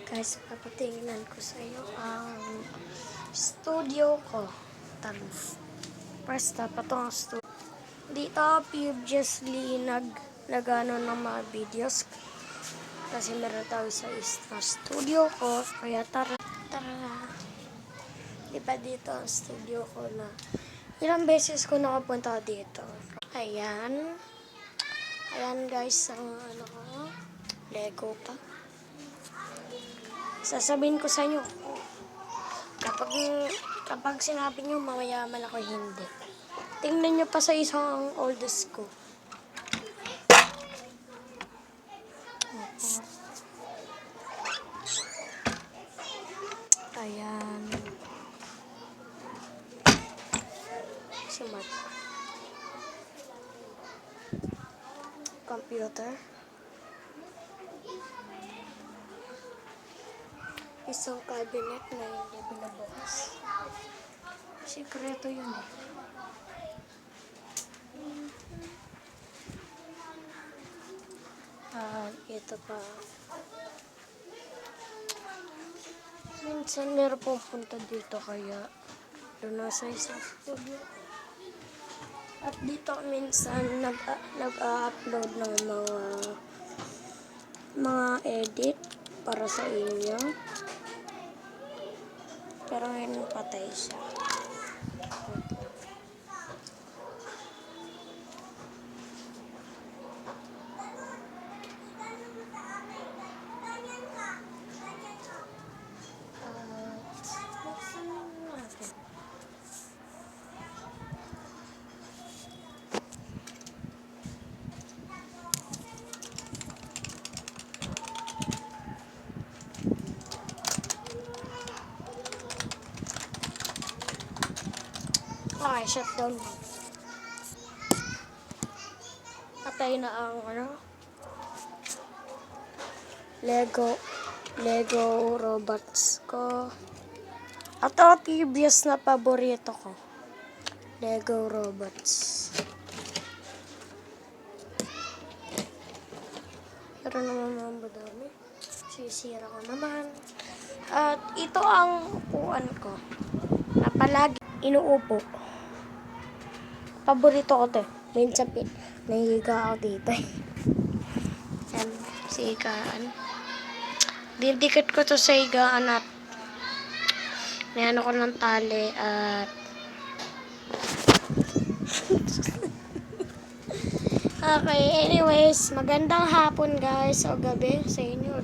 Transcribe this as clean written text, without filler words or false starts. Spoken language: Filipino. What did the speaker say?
Guys, papatingnan ko sa iyo ang studio ko. First up, ito ang studio. Dito, previously nagano ng mga videos. Kasi meron tayo sa studio ko. Kaya tara. Diba dito ang studio ko na ilang beses ko nakapunta dito. Ayan. Ayan guys, ang ano ko. Lego pa. Sasabihin ko sa inyo, kapag sinabi nyo mamayaman ako, hindi. Tingnan nyo pa sa isang oldest ko. Ayan. Si Mark. Computer. Isang cabinet na hindi binabukas. Sikreto yun eh. Ito pa. Minsan meron pong punta dito kaya doon nasa isang studio. At dito minsan nag-upload ng mga edit para sa inyo. Pero ngayon patay siya. Okay, shutdown. Patay na ang Lego robots ko. At previous na paborito ko. Lego robots. Pero naman mga madami. Sisira ko naman. At ito ang upuan ko. Na palagi inuupo. Paborito ko to. Minsan nahihiga ako dito. Yan, sa higaan. Didikit ko to sa higaan at nayan ko ng tali at okay, anyways, magandang hapon guys o gabi sa inyo.